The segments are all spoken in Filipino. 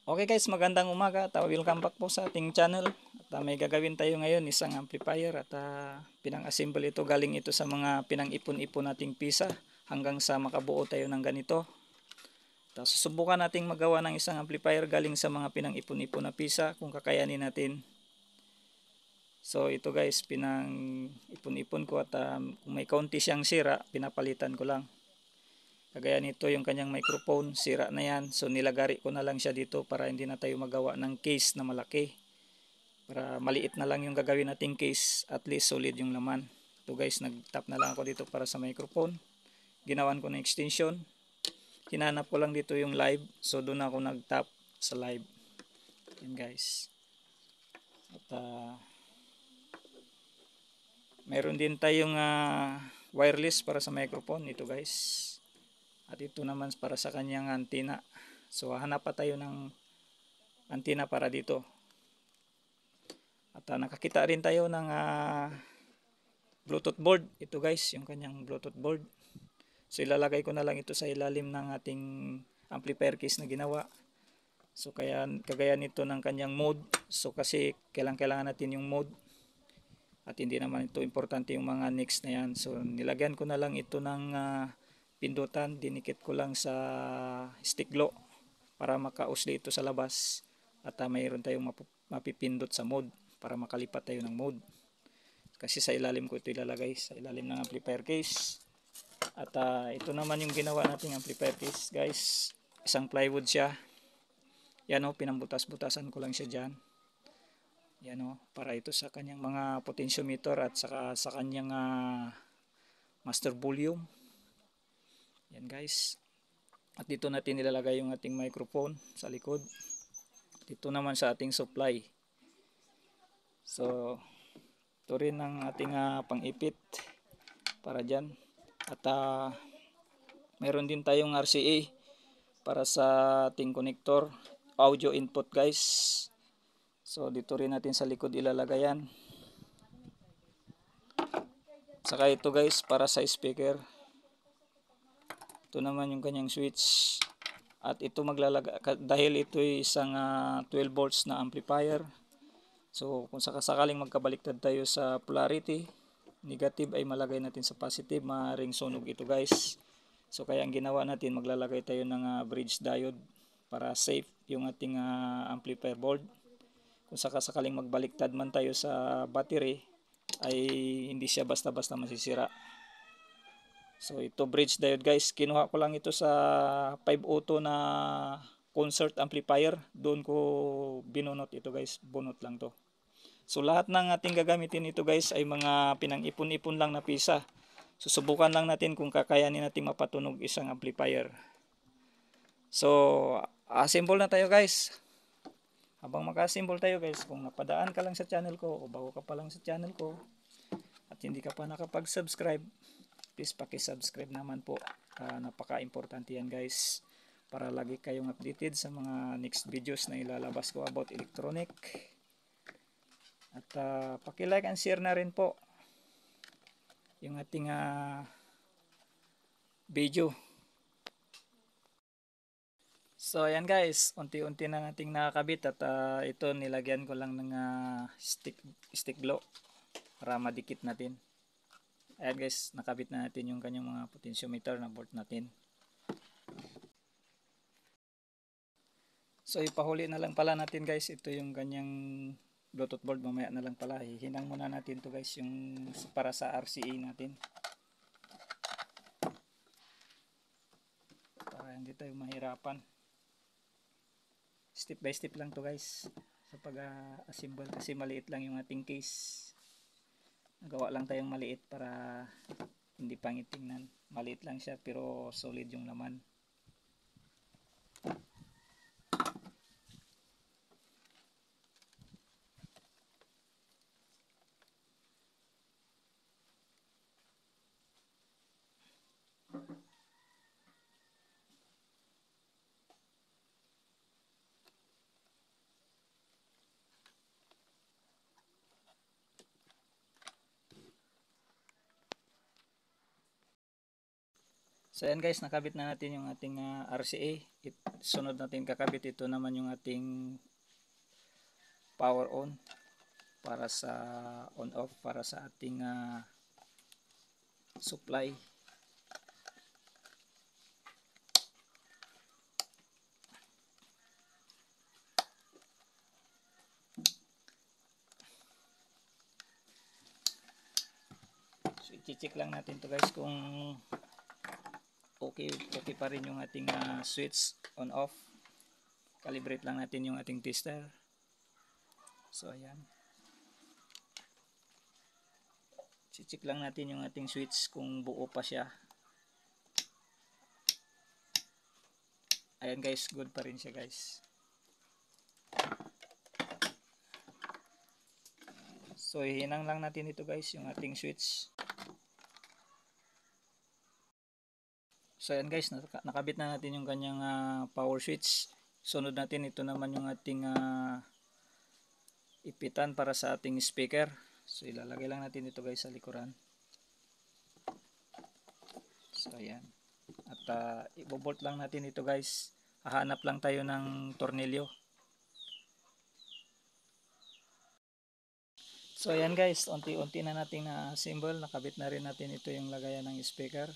Okay guys, magandang umaga at welcome back po sa ating channel. At may gagawin tayo ngayon isang amplifier at pinang-assemble ito. Galing ito sa mga pinang-ipon-ipon nating pisa hanggang sa makabuo tayo ng ganito. Tapos susubukan nating magawa ng isang amplifier galing sa mga pinang-ipon-ipon na pisa kung kakayanin natin. So ito guys, pinang-ipon-ipon ko at kung may kaunti siyang sira, pinapalitan ko lang. Kagaya nito yung kanyang microphone, sira na yan. So nilagari ko na lang siya dito para hindi na tayo magawa ng case na malaki. Para maliit na lang yung gagawin nating case, at least solid yung laman. Ito guys, nag-tap na lang ako dito para sa microphone. Ginawan ko na extension. Hinanap ko lang dito yung live. So doon ako nag-tap sa live. Yan guys. At mayroon din tayong wireless para sa microphone. Ito guys. At ito naman para sa kanyang antenna. So hanap pa tayo ng antenna para dito. At nakakita rin tayo ng Bluetooth board. Ito guys, yung kanyang Bluetooth board. So ilalagay ko na lang ito sa ilalim ng ating amplifier case na ginawa. So kagaya nito ng kanyang mode. So kasi kailangan natin yung mode. At hindi naman ito importante yung mga next na yan. So nilagyan ko na lang ito ng pindutan, dinikit ko lang sa stick glue para makausli ito sa labas at mayroon tayong mapipindot sa mode para makalipat tayo ng mode. Kasi sa ilalim ko ito ilalagay, sa ilalim ng amplifier case. At ito naman yung ginawa nating amplifier case guys. Isang plywood siya. Yan o, pinambutas-butasan ko lang siya dyan. Yan o, para ito sa kanyang mga potentiometer at saka sa kanyang master volume. Yan guys. At dito natin nilalagay yung ating microphone sa likod. Dito naman sa ating supply. So ito rin ang ating pang-ipit para dyan. At meron din tayong RCA para sa ating connector, audio input guys. So dito rin natin sa likod ilalagay yan. Saka ito guys para sa speaker. Ito naman yung kanyang switch. At ito dahil ito ay isang 12 volts na amplifier. So kung sakaling magkabaliktad tayo sa polarity, negative ay malagay natin sa positive, maaaring sunog ito guys. So kaya ang ginawa natin, maglalagay tayo ng bridge diode para safe yung ating amplifier board. Kung sakaling magbaliktad man tayo sa battery, ay hindi siya basta-basta masisira. So ito bridge diode guys, kinuha ko lang ito sa 502 na concert amplifier. Doon ko binunot ito guys, bunot lang to. So lahat ng ating gagamitin ito guys ay mga pinang-ipon-ipon lang na pisa. Susubukan lang natin kung kakayanin natin mapatunog isang amplifier. So assemble na tayo guys. Habang maka-assemble tayo guys, kung napadaan ka lang sa channel ko o bago ka pa lang sa channel ko at hindi ka pa nakapag-subscribe, please paki-subscribe naman po. Napaka-importante yan guys para lagi kayong updated sa mga next videos na ilalabas ko about electronic. At paki-like and share na rin po yung ating video. So ayan guys, unti-unti na nating nakakabit at ito nilagyan ko lang ng stick glue para madikit natin. Ayan guys, nakabit na natin yung kanyang mga potentiometer na board natin. So ipahuli na lang pala natin guys, ito yung kanyang Bluetooth board, mamaya na lang pala. Hihinang muna natin to guys, yung para sa RCA natin. Para hindi tayo mahirapan. Step by step lang to guys sa pag-assemble kasi maliit lang yung ating case. Nagawa lang tayong maliit para hindi pangit tingnan. Maliit lang siya pero solid yung laman. So ayan guys, nakabit na natin yung ating RCA. Sunod natin kakabit, ito naman yung ating power on para sa on off para sa ating supply. So i-check lang natin to guys kung okay pa rin yung ating switch on off. Calibrate lang natin yung ating tester. So ayan, i-check lang natin yung ating switch kung buo pa siya. Ayan guys, good pa rin siya guys. So hihinang lang natin ito guys, yung ating switch. So ayan guys, nakabit na natin yung kanyang power switch. Sunod natin, ito naman yung ating ipitan para sa ating speaker. So ilalagay lang natin ito guys sa likuran. So ayan. At ibobolt lang natin ito guys. Hahanap lang tayo ng tornilyo. So ayan guys, unti-unti na natin na-assemble. Nakabit na rin natin ito yung lagayan ng speaker.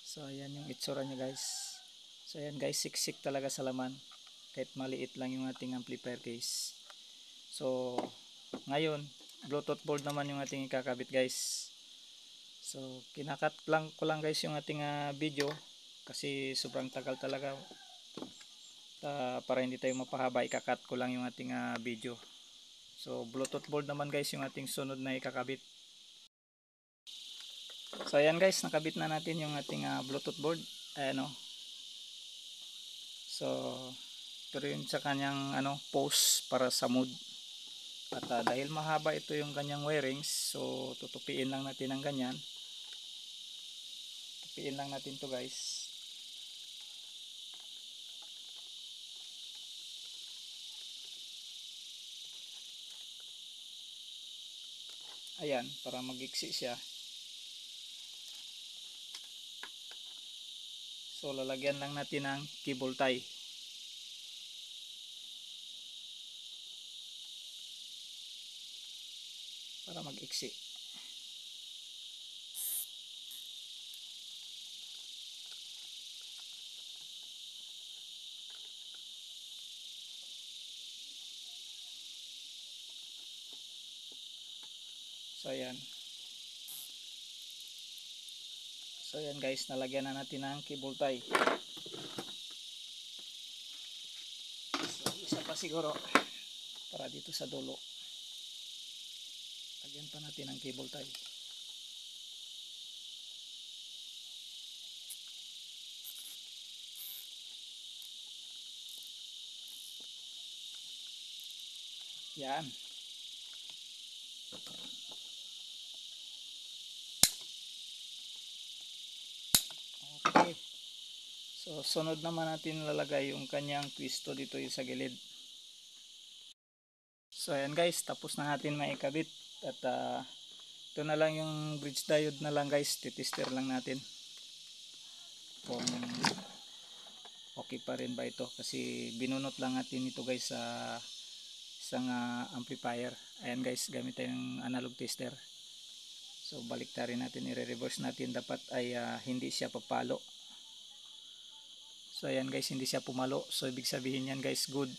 So ayan yung itsura niya guys. So ayan guys, siksik talaga sa laman. Kahit maliit lang yung ating amplifier case. So ngayon, Bluetooth board naman yung ating ikakabit guys. So kinakat lang ko lang guys yung ating video kasi sobrang tagal talaga. Para hindi tayo mapahaba, ikakat ko lang yung ating video. So Bluetooth board naman guys yung ating sunod na ikakabit. So ayan guys, nakabit na natin yung ating Bluetooth board. Ayan o. So ito rin sa kanyang post para sa mood. At dahil mahaba ito yung kanyang wirings, so tutupiin lang natin ng ganyan. Tupiin lang natin to guys. Ayan, para mag-iksi siya. So lalagyan lang natin ng cable tie. Para mag-iksi. So ayan. So ayan guys, nalagyan na natin ng cable tie. So isa pa siguro para dito sa dulo. Lagyan pa natin ng cable tie. Yan. Okay. So sunod naman natin lalagay yung kanyang twisto dito sa gilid. So ayan guys, tapos na natin maikabit. At ito na lang yung bridge diode na lang guys. Titester lang natin kung okay pa rin ba ito. Kasi binunot lang natin ito guys sa isang amplifier. Ayan guys, gamit tayong analog tester. So baliktarin natin, i-reverse natin. Dapat ay hindi siya papalo. So ayan guys, hindi siya pumalo. So ibig sabihin yan guys, good.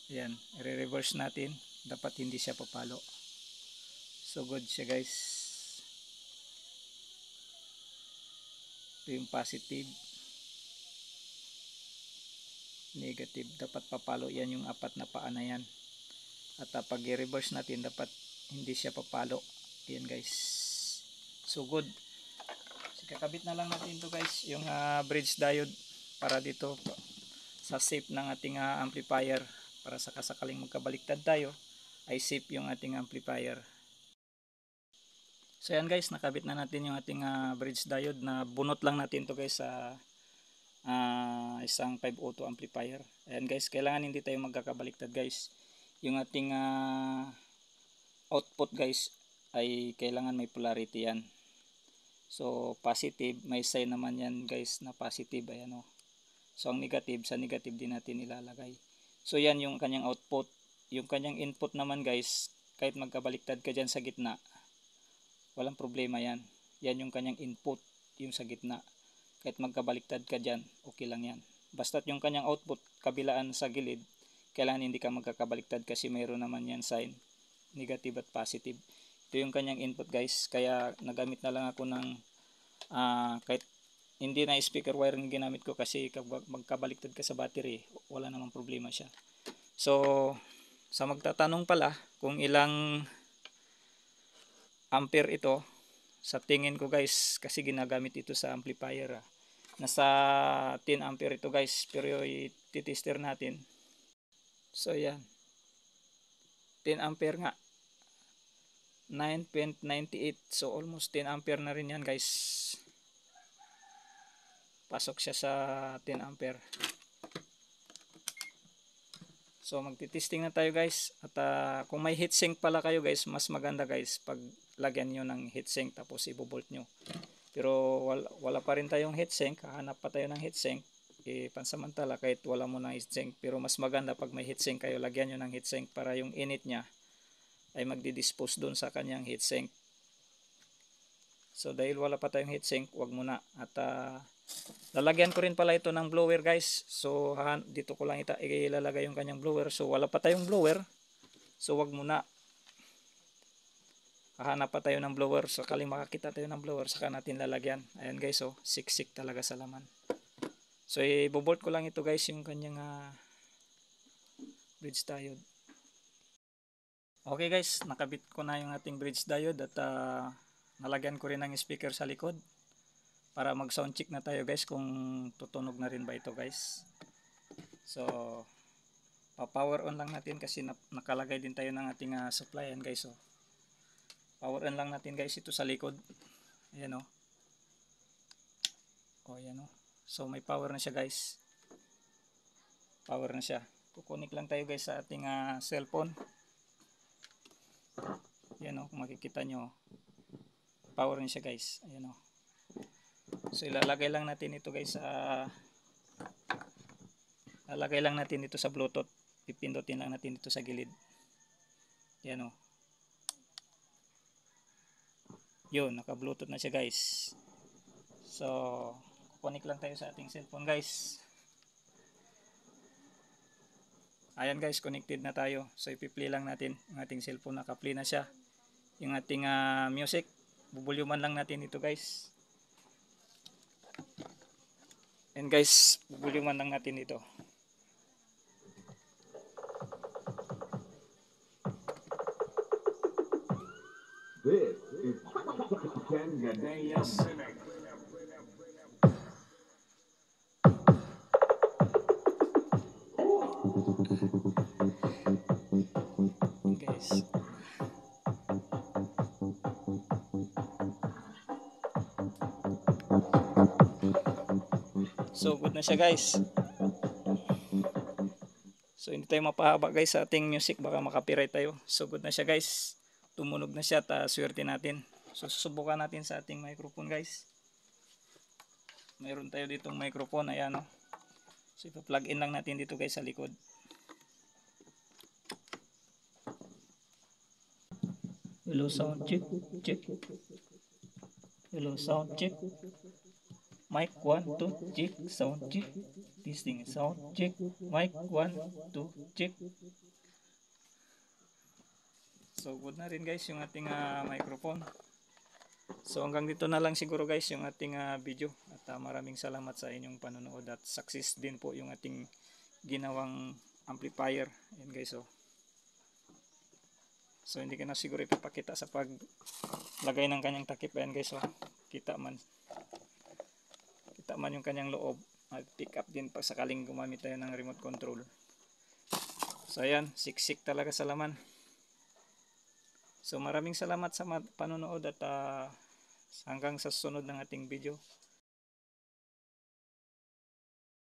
Ayan, i-reverse natin. Dapat hindi siya papalo. So good siya guys. Ito yung positive. Negative. Dapat papalo yan yung apat na paa na yan. At pag i-reverse natin, dapat hindi siya papalo. Ayan guys. So good. So kakabit na lang natin ito guys. Yung bridge diode para dito sa safe ng ating amplifier. Para sa kasakaling magkabaliktad tayo, ay safe yung ating amplifier. So yan guys, nakabit na natin yung ating bridge diode na bunot lang natin to guys sa isang 502 amplifier. Ayan guys, kailangan hindi tayo magkakabaliktad guys. Yung ating output guys ay kailangan may polarity yan. So positive, may sign naman yan guys na positive, ayan o. So ang negative, sa negative din natin ilalagay. So yan yung kanyang output. Yung kanyang input naman guys, kahit magkabaliktad ka dyan sa gitna, walang problema yan. Yan yung kanyang input, yung sa gitna. Kahit magkabaliktad ka dyan, okay lang yan. Basta't yung kanyang output, kabilaan sa gilid, kailangan hindi ka magkakabaliktad kasi mayroon naman yan sign, negative at positive. Ito yung kanyang input guys, kaya nagamit na lang ako ng kahit hindi na speaker wire yung ginamit ko kasi kapag magkabaliktad ka sa battery, wala namang problema siya. So, sa magtatanong pala kung ilang ampere ito, sa tingin ko guys, kasi ginagamit ito sa amplifier. Nasa 10 ampere ito guys, pero i-tester natin. So yan, 10 ampere nga, 9.98, so almost 10 ampere na rin yan guys. Pasok siya sa 10 ampere. So magti-testing na tayo guys. At kung may heatsink pala kayo guys, mas maganda guys pag lagyan nyo ng heatsink tapos ibobolt nyo. Pero wala pa rin tayong heatsink, hahanap pa tayo ng heatsink. Pansamantala kahit wala mo ng heatsink, pero mas maganda pag may heatsink kayo, lagyan nyo ng heatsink para yung init nya ay magdi-dispose doon sa kanyang heatsink. So dahil wala pa tayong heatsink, wag muna. At lalagyan ko rin pala ito ng blower guys. So dito ko lang ilalagay yung kanyang blower. So wala pa tayong blower, so wag muna. Hahanap pa tayo ng blower. So kaling makakita tayo ng blower, saka natin lalagyan. Ayan guys, so siksik talaga sa laman. So ibobolt ko lang ito guys, yung kanyang bridge diode. Okay guys, nakabit ko na yung ating bridge diode at nalagyan ko rin ng speaker sa likod para mag sound check na tayo guys kung tutunog na rin ba ito guys. So pa-power on lang natin kasi nakalagay din tayo ng ating supply yan guys. So power on lang natin guys ito sa likod. Ayan o. O ayan o. So may power na siya guys. Power na siya. Kukunik lang tayo guys sa ating cellphone. Ayan o, kung makikita nyo, power na siya guys. Ayan o. So ilalagay lang natin ito guys lalagay lang natin ito sa Bluetooth. Pipindutin lang natin ito sa gilid. Ayan o. Yun, naka Bluetooth na siya guys. So kukunik lang tayo sa ating cellphone guys. Ayan guys, connected na tayo. So ipi-play lang natin yung ating cellphone, naka-play na siya. Yung ating music, bubulyuman lang natin ito guys. And guys, bubulyuman lang natin ito. This is Ken Gadea Civic. Guys. So good na siya guys. So hindi tayo mapahaba guys sa ating music, baka makapiright tayo. So good na siya guys. Tumunog na siya at swerte natin. So susubukan natin sa ating microphone guys. Mayroon tayo ditong microphone, ayan o. So ipa-plug in lang natin dito guys sa likod. Hello sound check, check. Hello sound check. Mic 1 2 check, sound check. Testing sound check. Mic 1 2 check. So good na rin guys yung ating microphone. So hanggang dito na lang siguro guys yung ating video. At maraming salamat sa inyong panonood at success din po yung ating ginawang amplifier. Ayan guys oh. So hindi ko na siguro ipapakita sa paglagay ng kanyang takip. Ayan guys oh. Kita man yung kanyang loob. Mag-pick up din pag sakaling gumamit tayo ng remote control. So ayan, siksik talaga sa laman. So maraming salamat sa panonood at hanggang sa susunod ng ating video.